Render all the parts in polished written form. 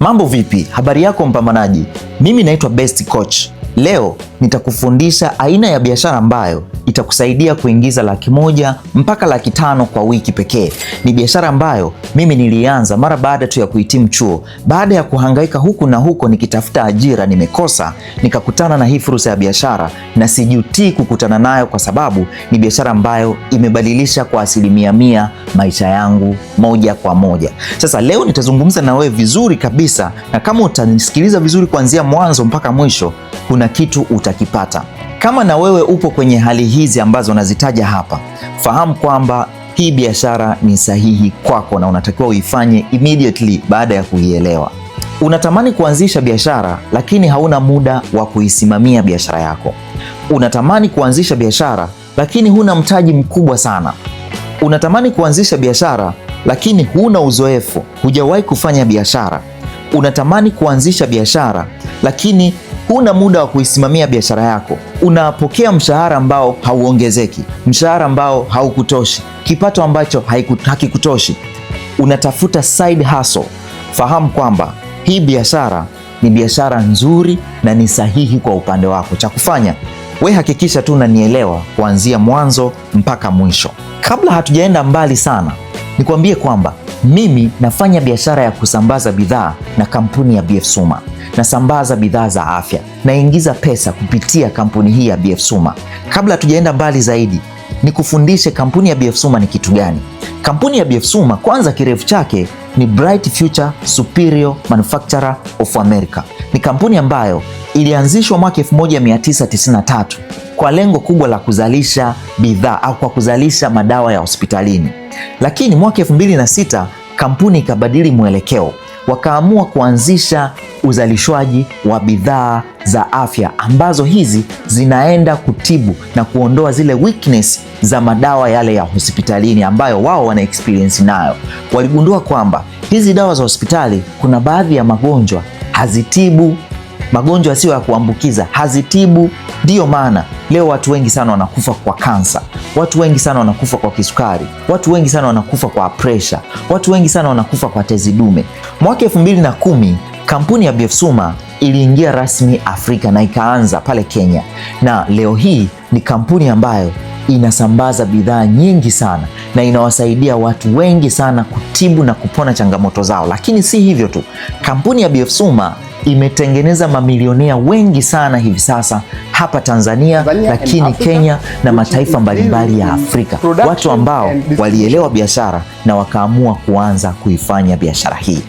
Mambo vipi? Habari yako mpambanaji? Mimi naitwa Best Coach. Leo nitakufundisha aina ya biashara ambayo itakusaidia kuingiza $100,000 mpaka $500,000 kwa wiki pekee. Ni biashara ambayo mimi nilianza mara baada tu ya kuhitimu chuo. Baada ya kuhangaika huku na huko nikitafuta ajira nimekosa, nikakutana na hii fursa ya biashara na sijutii kukutana nayo, kwa sababu ni biashara ambayo imebadilisha kwa 100% maisha yangu moja kwa moja. Sasa leo nitazungumza na wewe vizuri kabisa, na kama utanisikiliza vizuri kuanzia mwanzo mpaka mwisho, kuna kitu utakipata. Kama na wewe upo kwenye hali hizi ambazo nazitaja hapa, fahamu kwamba hii biashara ni sahihi kwako na unatakiwa uifanye immediately baada ya kuielewa. Unatamani kuanzisha biashara lakini hauna muda wa kuisimamia biashara yako. Unatamani kuanzisha biashara lakini huna mtaji mkubwa sana. Unatamani kuanzisha biashara lakini huna uzoefu, hujawahi kufanya biashara. Unatamani kuanzisha biashara lakini huna muda wa kuisimamia biashara yako. Unapokea mshahara ambao hauongezeki, mshahara ambao haukutoshi, kipato ambacho hakikutoshi. Unatafuta side hustle. Fahamu kwamba hii biashara ni biashara nzuri na ni sahihi kwa upande wako. Cha kufanya, we hakikisha tu unanielewa kuanzia mwanzo mpaka mwisho. Kabla hatujaenda mbali sana, nikwambie kwamba mimi nafanya biashara ya kusambaza bidhaa na kampuni ya BF Suma. Nasambaza bidhaa za afya, naingiza pesa kupitia kampuni hii ya BF Suma. Kabla hatujaenda mbali zaidi, nikufundishe kampuni ya BF Suma ni kitu gani. Kampuni ya BF Suma, kwanza kirefu chake ni Bright Future Superior Manufacturer of America. Ni kampuni ambayo ilianzishwa mwaka 1993 kwa lengo kubwa la kuzalisha bidhaa au kwa kuzalisha madawa ya hospitalini. Lakini mwaka 2006 kampuni ikabadili mwelekeo, wakaamua kuanzisha uzalishwaji wa bidhaa za afya ambazo hizi zinaenda kutibu na kuondoa zile weakness za madawa yale ya hospitalini ambayo wao wana experience nayo. Waligundua kwamba hizi dawa za hospitali kuna baadhi ya magonjwa hazitibu, magonjwa sio ya kuambukiza, hazitibu. Ndiyo maana leo watu wengi sana wanakufa kwa kansa, watu wengi sana wanakufa kwa kisukari, watu wengi sana wanakufa kwa pressure, watu wengi sana wanakufa kwa tezi dume. Mwaka 2010 kampuni ya BF Suma iliingia rasmi Afrika na ikaanza pale Kenya, na leo hii ni kampuni ambayo inasambaza bidhaa nyingi sana na inawasaidia watu wengi sana kutibu na kupona changamoto zao. Lakini si hivyo tu, kampuni ya BF Suma imetengeneza mamilionea wengi sana hivi sasa hapa Tanzania, lakini Kenya na mataifa mbalimbali ya Afrika. Watu ambao walielewa biashara na wakaamua kuanza kuifanya biashara hii.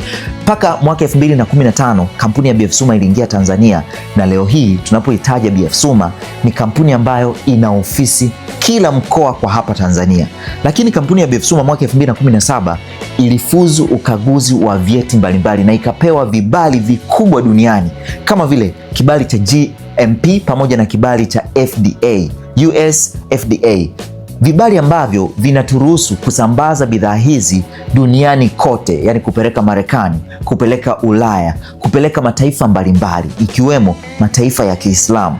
Mpaka mwaka 2015 kampuni ya BF Suma iliingia Tanzania, na leo hii tunapoitaja BF Suma ni kampuni ambayo ina ofisi kila mkoa kwa hapa Tanzania. Lakini kampuni ya BF Suma mwaka 2017 ilifuzu ukaguzi wa vyeti mbalimbali na ikapewa vibali vikubwa duniani kama vile kibali cha GMP pamoja na kibali cha FDA, US FDA. Vibali ambavyo vinaturuhusu kusambaza bidhaa hizi duniani kote, yani kupeleka Marekani, kupeleka Ulaya, kupeleka mataifa mbalimbali ikiwemo mataifa ya Kiislamu.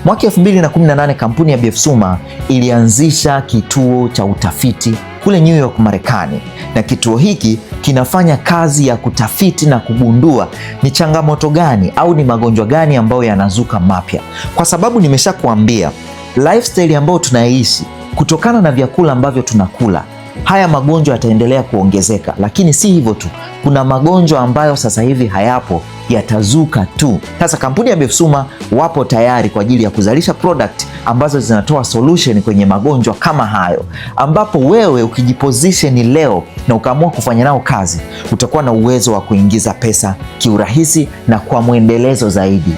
Mwaka 2018 kampuni ya BF Suma ilianzisha kituo cha utafiti kule New York, Marekani, na kituo hiki kinafanya kazi ya kutafiti na kugundua ni changamoto gani au ni magonjwa gani ambayo yanazuka mapya, kwa sababu nimeshakuambia lifestyle ambayo tunaishi kutokana na vyakula ambavyo tunakula, haya magonjwa yataendelea kuongezeka. Lakini si hivyo tu, kuna magonjwa ambayo sasa hivi hayapo, yatazuka tu. Sasa kampuni ya BF Suma wapo tayari kwa ajili ya kuzalisha product ambazo zinatoa solution kwenye magonjwa kama hayo, ambapo wewe ukijiposition leo na ukaamua kufanya nao kazi, utakuwa na uwezo wa kuingiza pesa kiurahisi na kwa mwendelezo zaidi.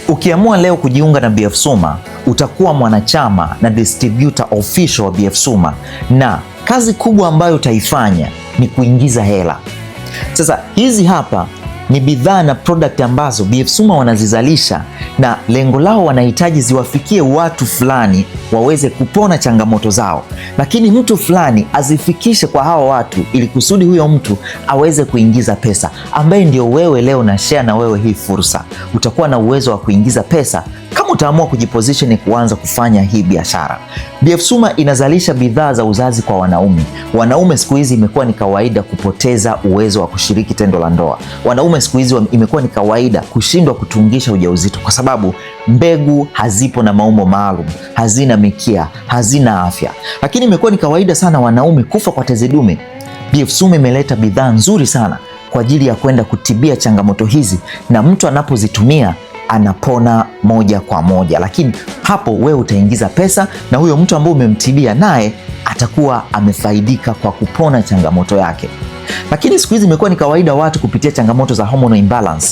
Ukiamua leo kujiunga na BF Suma, utakuwa mwanachama na distributor official wa BF Suma, na kazi kubwa ambayo utaifanya ni kuingiza hela. Sasa hizi hapa ni bidhaa na product ambazo BF Suma wanazizalisha, na lengo lao wanahitaji ziwafikie watu fulani waweze kupona changamoto zao, lakini mtu fulani azifikishe kwa hawa watu ili kusudi huyo mtu aweze kuingiza pesa, ambaye ndio wewe leo na share na wewe hii fursa. Utakuwa na uwezo wa kuingiza pesa kama kama utaamua kujiposition kuanza kufanya hii biashara. BF Suma inazalisha bidhaa za uzazi kwa wanaume. Wanaume siku hizi imekuwa ni kawaida kupoteza uwezo wa kushiriki tendo la ndoa. Wanaume siku hizi imekuwa ni kawaida kushindwa kutungisha ujauzito kwa sababu mbegu hazipo na maumbo maalum, hazina mikia, hazina afya. Lakini imekuwa ni kawaida sana wanaume kufa kwa tezi dume. BF Suma imeleta bidhaa nzuri sana kwa ajili ya kwenda kutibia changamoto hizi, na mtu anapozitumia anapona moja kwa moja. Lakini hapo wewe utaingiza pesa na huyo mtu ambaye umemtibia naye atakuwa amefaidika kwa kupona changamoto yake. Lakini siku hizi imekuwa ni kawaida watu kupitia changamoto za hormonal imbalance,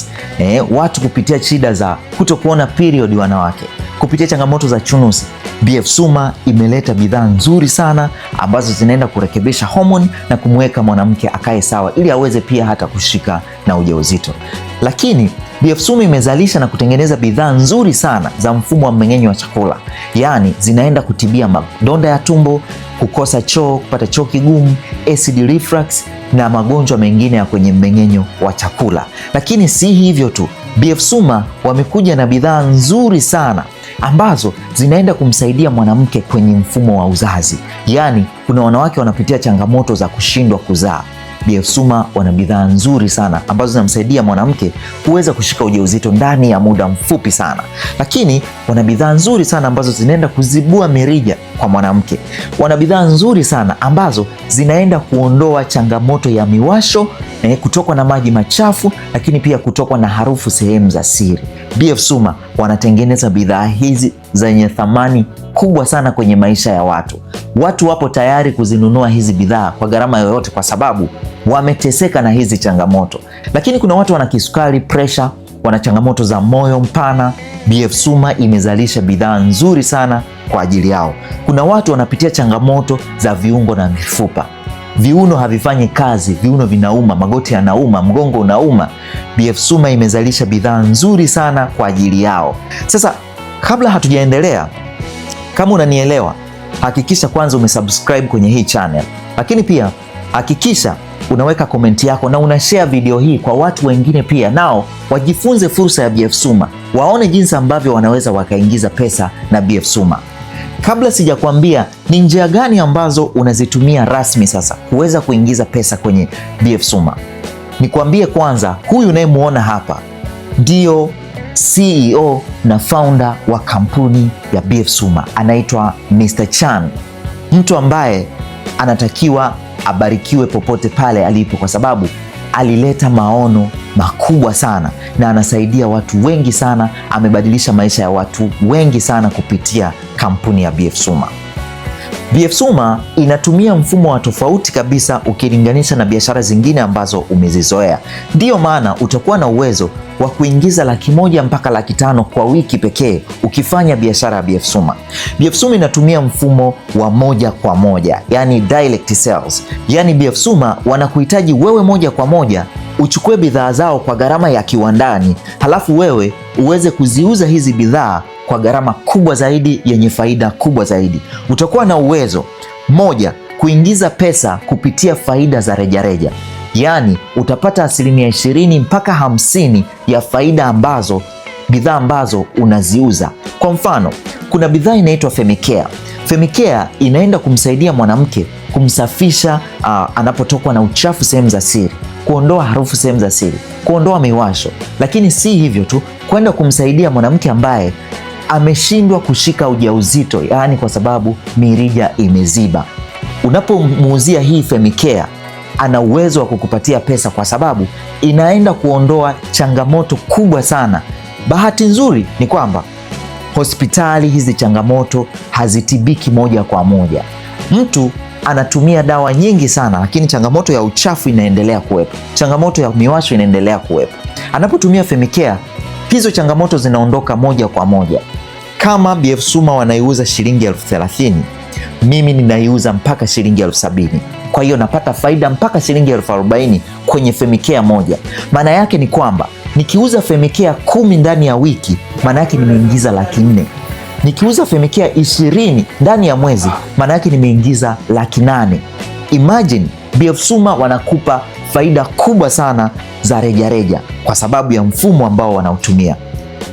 watu kupitia shida za kutokuona period, wanawake kupitia changamoto za chunusi. BF Suma imeleta bidhaa nzuri sana ambazo zinaenda kurekebisha homoni na kumweka mwanamke akae sawa ili aweze pia hata kushika na ujauzito. Lakini BF Suma imezalisha na kutengeneza bidhaa nzuri sana za mfumo wa mmeng'enyo wa chakula, yaani zinaenda kutibia madonda ya tumbo, kukosa choo, kupata choo kigumu, acid reflux na magonjwa mengine ya kwenye mmeng'enyo wa chakula. Lakini si hivyo tu, BF Suma wamekuja na bidhaa nzuri sana ambazo zinaenda kumsaidia mwanamke kwenye mfumo wa uzazi. Yaani kuna wanawake wanapitia changamoto za kushindwa kuzaa. BF Suma wana bidhaa nzuri sana ambazo zinamsaidia mwanamke kuweza kushika ujauzito ndani ya muda mfupi sana. Lakini wana bidhaa nzuri sana ambazo zinaenda kuzibua mirija kwa mwanamke. Wana bidhaa nzuri sana ambazo zinaenda kuondoa changamoto ya miwasho, kutokwa na maji machafu, lakini pia kutokwa na harufu sehemu za siri. BF Suma wanatengeneza bidhaa hizi zenye thamani kubwa sana kwenye maisha ya watu. Watu wapo tayari kuzinunua hizi bidhaa kwa gharama yoyote kwa sababu wameteseka na hizi changamoto. Lakini kuna watu wana kisukari, pressure, wana changamoto za moyo mpana. BF Suma imezalisha bidhaa nzuri sana kwa ajili yao. Kuna watu wanapitia changamoto za viungo na mifupa. Viuno havifanyi kazi, viuno vinauma, magoti yanauma, mgongo unauma. BF Suma imezalisha bidhaa nzuri sana kwa ajili yao. Sasa kabla hatujaendelea, kama unanielewa, hakikisha kwanza umesubscribe kwenye hii channel. Lakini pia hakikisha unaweka komenti yako na unashare video hii kwa watu wengine pia, nao wajifunze fursa ya BF Suma, waone jinsi ambavyo wanaweza wakaingiza pesa na BF Suma. Kabla sijakwambia ni njia gani ambazo unazitumia rasmi sasa kuweza kuingiza pesa kwenye BF Suma, nikwambie kwanza, huyu unayemuona hapa ndio CEO na founder wa kampuni ya BF Suma, anaitwa Mr. Chan, mtu ambaye anatakiwa abarikiwe popote pale alipo kwa sababu alileta maono makubwa sana na anasaidia watu wengi sana. Amebadilisha maisha ya watu wengi sana kupitia kampuni ya BF Suma. BF Suma inatumia mfumo wa tofauti kabisa ukilinganisha na biashara zingine ambazo umezizoea. Ndiyo maana utakuwa na uwezo wa kuingiza $100,000 mpaka $500,000 kwa wiki pekee ukifanya biashara ya BF Suma. BF Suma inatumia mfumo wa moja kwa moja, yani direct sales. Yani BF Suma wanakuhitaji wewe moja kwa moja uchukue bidhaa zao kwa gharama ya kiwandani, halafu wewe uweze kuziuza hizi bidhaa kwa gharama kubwa zaidi yenye faida kubwa zaidi. Utakuwa na uwezo moja, kuingiza pesa kupitia faida za rejareja. Yaani utapata 20% mpaka 50% ya faida ambazo bidhaa ambazo unaziuza. Kwa mfano, kuna bidhaa inaitwa Femicare. Femicare inaenda kumsaidia mwanamke kumsafisha anapotokwa na uchafu sehemu za siri, kuondoa harufu sehemu za siri, kuondoa miwasho. Lakini si hivyo tu, kwenda kumsaidia mwanamke ambaye ameshindwa kushika ujauzito, yaani kwa sababu mirija imeziba. Unapomuuzia hii Femicare, ana uwezo wa kukupatia pesa kwa sababu inaenda kuondoa changamoto kubwa sana. Bahati nzuri ni kwamba hospitali hizi changamoto hazitibiki moja kwa moja. Mtu anatumia dawa nyingi sana, lakini changamoto ya uchafu inaendelea kuwepo, changamoto ya miwasho inaendelea kuwepo. Anapotumia Femicare, hizo changamoto zinaondoka moja kwa moja. Kama BF Suma wanaiuza shilingi 30,000, mimi ninaiuza mpaka shilingi 70,000. Kwa hiyo napata faida mpaka shilingi 40,000 kwenye Femicare moja. Maana yake ni kwamba nikiuza Femicare 10 ndani ya wiki, maana yake nimeingiza 400,000. Nikiuza Femicare 20 ndani ya mwezi, maana yake nimeingiza 800,000. Imagine, BF Suma wanakupa faida kubwa sana za rejareja kwa sababu ya mfumo ambao wanautumia.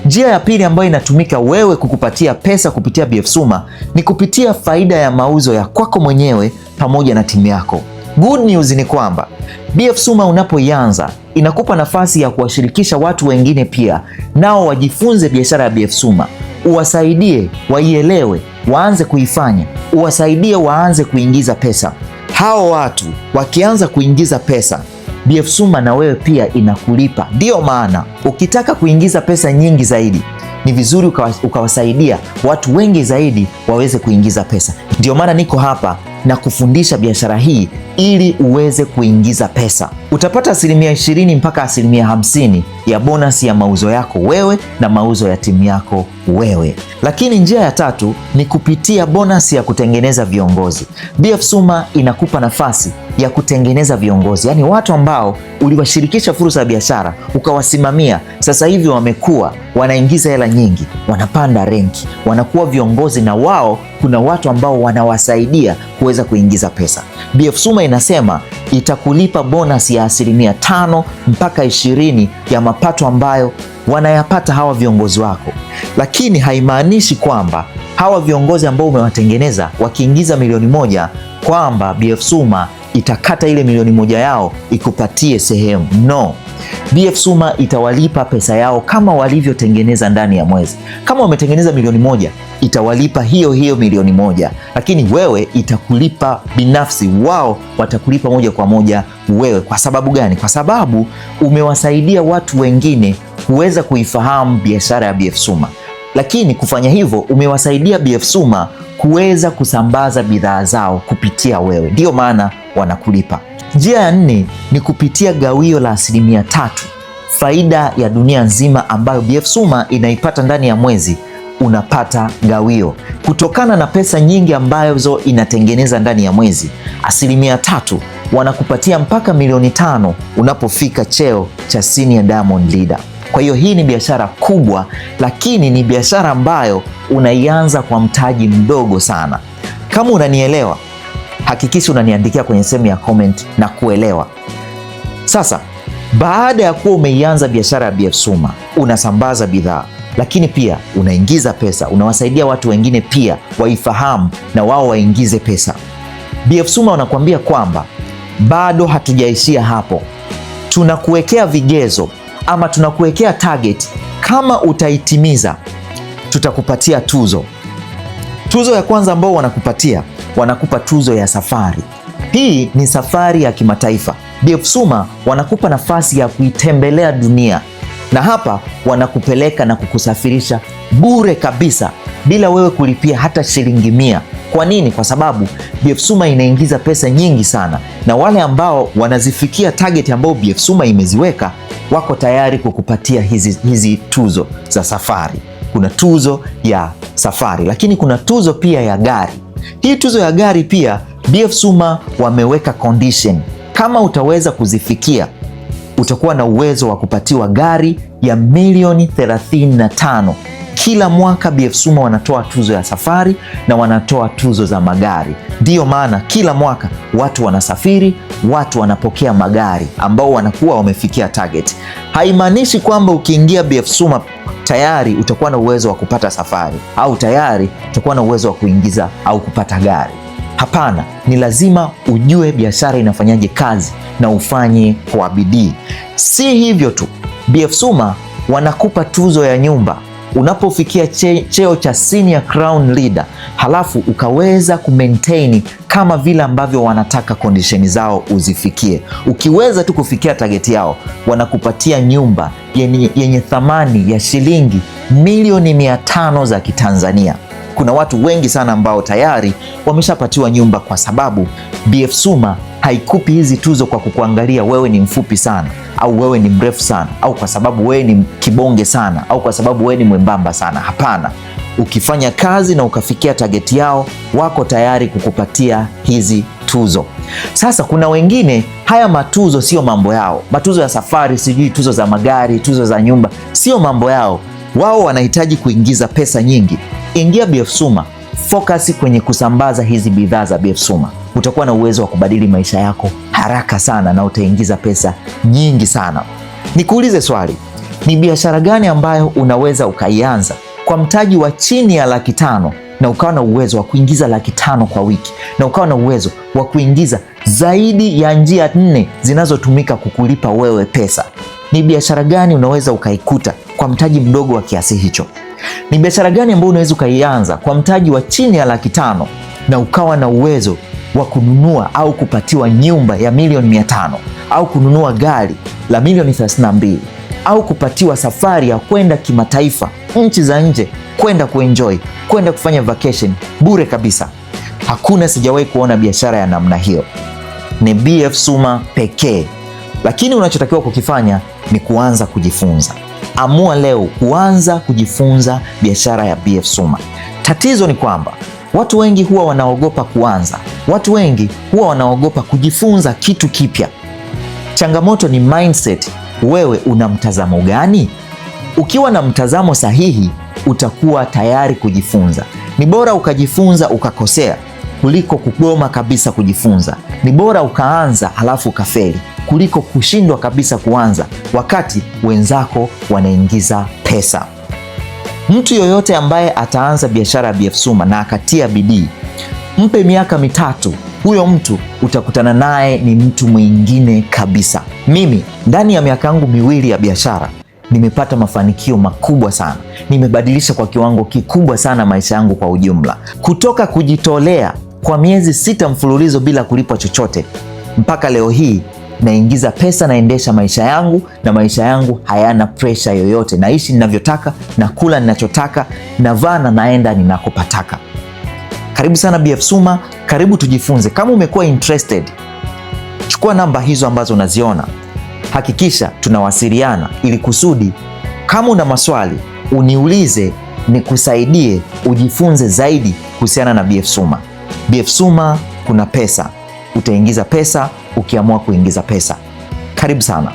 Njia ya pili ambayo inatumika wewe kukupatia pesa kupitia BF Suma ni kupitia faida ya mauzo ya kwako mwenyewe pamoja na timu yako. Good news ni kwamba BF Suma unapoianza inakupa nafasi ya kuwashirikisha watu wengine pia nao wajifunze biashara ya BF Suma, uwasaidie waielewe, waanze kuifanya, uwasaidie waanze kuingiza pesa. Hao watu wakianza kuingiza pesa, BF Suma na wewe pia inakulipa. Ndiyo maana ukitaka kuingiza pesa nyingi zaidi, ni vizuri ukawasaidia watu wengi zaidi waweze kuingiza pesa. Ndiyo maana niko hapa na kufundisha biashara hii ili uweze kuingiza pesa. Utapata 20% mpaka 50% ya bonus ya mauzo yako wewe na mauzo ya timu yako wewe. Lakini njia ya tatu ni kupitia bonus ya kutengeneza viongozi. BF Suma inakupa nafasi ya kutengeneza viongozi, yaani watu ambao uliwashirikisha fursa ya biashara, ukawasimamia, sasa hivi wamekuwa wanaingiza hela nyingi, wanapanda renki, wanakuwa viongozi, na wao kuna watu ambao wanawasaidia kuweza kuingiza pesa. BF Suma inasema itakulipa bonus ya 5% mpaka 20% ya mapato ambayo wanayapata hawa viongozi wako. Lakini haimaanishi kwamba hawa viongozi ambao umewatengeneza wakiingiza 1,000,000 kwamba BF Suma itakata ile 1,000,000 yao ikupatie sehemu. No. BF Suma itawalipa pesa yao kama walivyotengeneza ndani ya mwezi. Kama wametengeneza 1,000,000 itawalipa hiyo 1,000,000, lakini wewe itakulipa binafsi, wao watakulipa moja kwa moja wewe. Kwa sababu gani? Kwa sababu umewasaidia watu wengine kuweza kuifahamu biashara ya BF Suma, lakini kufanya hivyo umewasaidia BF Suma kuweza kusambaza bidhaa zao kupitia wewe, ndiyo maana wanakulipa. Njia ya 4 ni kupitia gawio la 3%, faida ya dunia nzima ambayo BF Suma inaipata ndani ya mwezi. Unapata gawio kutokana na pesa nyingi ambazo inatengeneza ndani ya mwezi. 3% wanakupatia mpaka 5,000,000 unapofika cheo cha Senior Diamond Leader. Kwa hiyo hii ni biashara kubwa, lakini ni biashara ambayo unaianza kwa mtaji mdogo sana. Kama unanielewa, hakikisha unaniandikia kwenye sehemu ya comment na kuelewa. Sasa baada ya kuwa umeianza biashara ya BF Suma, unasambaza bidhaa, lakini pia unaingiza pesa, unawasaidia watu wengine pia waifahamu na wao waingize pesa. BF Suma wanakuambia kwamba bado hatujaishia hapo, tunakuwekea vigezo ama tunakuwekea target. Kama utaitimiza, tutakupatia tuzo. Tuzo ya kwanza ambao wanakupa tuzo ya safari. Hii ni safari ya kimataifa. BF Suma wanakupa nafasi ya kuitembelea dunia, na hapa wanakupeleka na kukusafirisha bure kabisa bila wewe kulipia hata shilingi 100. Kwa nini? Kwa sababu BF Suma inaingiza pesa nyingi sana, na wale ambao wanazifikia target ambao BF Suma imeziweka wako tayari kukupatia hizi tuzo za safari. Kuna tuzo ya safari, lakini kuna tuzo pia ya gari. Hii tuzo ya gari pia BF Suma wameweka condition. Kama utaweza kuzifikia, utakuwa na uwezo wa kupatiwa gari ya milioni 35. Kila mwaka BF Suma wanatoa tuzo ya safari na wanatoa tuzo za magari. Ndiyo maana kila mwaka watu wanasafiri, watu wanapokea magari ambao wanakuwa wamefikia target. Haimaanishi kwamba ukiingia BF Suma tayari utakuwa na uwezo wa kupata safari au tayari utakuwa na uwezo wa kuingiza au kupata gari. Hapana, ni lazima ujue biashara inafanyaje kazi na ufanye kwa bidii. Si hivyo tu, BF Suma wanakupa tuzo ya nyumba unapofikia cheo cha Senior Crown Leader, halafu ukaweza kumaintain kama vile ambavyo wanataka condition zao uzifikie. Ukiweza tu kufikia target yao, wanakupatia nyumba yenye thamani ya shilingi milioni 500 za Kitanzania. Kuna watu wengi sana ambao tayari wameshapatiwa nyumba, kwa sababu BF Suma haikupi hizi tuzo kwa kukuangalia wewe ni mfupi sana au wewe ni mrefu sana au kwa sababu wewe ni kibonge sana au kwa sababu wewe ni mwembamba sana. Hapana, ukifanya kazi na ukafikia target yao, wako tayari kukupatia hizi tuzo. Sasa kuna wengine haya matuzo sio mambo yao. Matuzo ya safari, sijui tuzo za magari, tuzo za nyumba, sio mambo yao. Wao wanahitaji kuingiza pesa nyingi. Ingia BF Suma, focus kwenye kusambaza hizi bidhaa za BF Suma. Utakuwa na uwezo wa kubadili maisha yako haraka sana na utaingiza pesa nyingi sana. Nikuulize swali, Ni biashara gani ambayo unaweza ukaianza kwa mtaji wa chini ya $500,000 na ukawa na uwezo wa kuingiza $500,000 kwa wiki, na ukawa na uwezo wa kuingiza zaidi ya njia 4 zinazotumika kukulipa wewe pesa? Ni biashara gani unaweza ukaikuta kwa mtaji mdogo wa kiasi hicho? Ni biashara gani ambayo unaweza ukaianza kwa mtaji wa chini ya $500,000 na ukawa na uwezo wa kununua au kupatiwa nyumba ya $500,000 au kununua gari la $32,000 au kupatiwa safari ya kwenda kimataifa, nchi za nje, kwenda kuenjoy, kwenda kufanya vacation bure kabisa? Hakuna, sijawahi kuona biashara ya namna hiyo. Ni BF Suma pekee. Lakini unachotakiwa kukifanya ni kuanza kujifunza. Amua leo kuanza kujifunza biashara ya BF Suma. Tatizo ni kwamba watu wengi huwa wanaogopa kuanza. Watu wengi huwa wanaogopa kujifunza kitu kipya. Changamoto ni mindset. Wewe una mtazamo gani? Ukiwa na mtazamo sahihi, utakuwa tayari kujifunza. Ni bora ukajifunza ukakosea kuliko kugoma kabisa kujifunza. Ni bora ukaanza halafu ukafeli kuliko kushindwa kabisa kuanza wakati wenzako wanaingiza pesa. Mtu yoyote ambaye ataanza biashara ya BF Suma na akatia bidii, mpe miaka 3, huyo mtu utakutana naye ni mtu mwingine kabisa. Mimi ndani ya miaka yangu 2 ya biashara nimepata mafanikio makubwa sana. Nimebadilisha kwa kiwango kikubwa sana maisha yangu kwa ujumla, kutoka kujitolea kwa miezi 6 mfululizo bila kulipwa chochote mpaka leo hii naingiza pesa, naendesha maisha yangu, na maisha yangu hayana pressure yoyote. Naishi ninavyotaka, nakula ninachotaka, navaa na naenda ninakopataka. Karibu sana BF Suma, karibu tujifunze. Kama umekuwa interested, chukua namba hizo ambazo unaziona, hakikisha tunawasiliana ili kusudi kama una maswali uniulize, nikusaidie ujifunze zaidi kuhusiana na BF Suma. BF Suma kuna pesa, utaingiza pesa ukiamua kuingiza pesa. Karibu sana.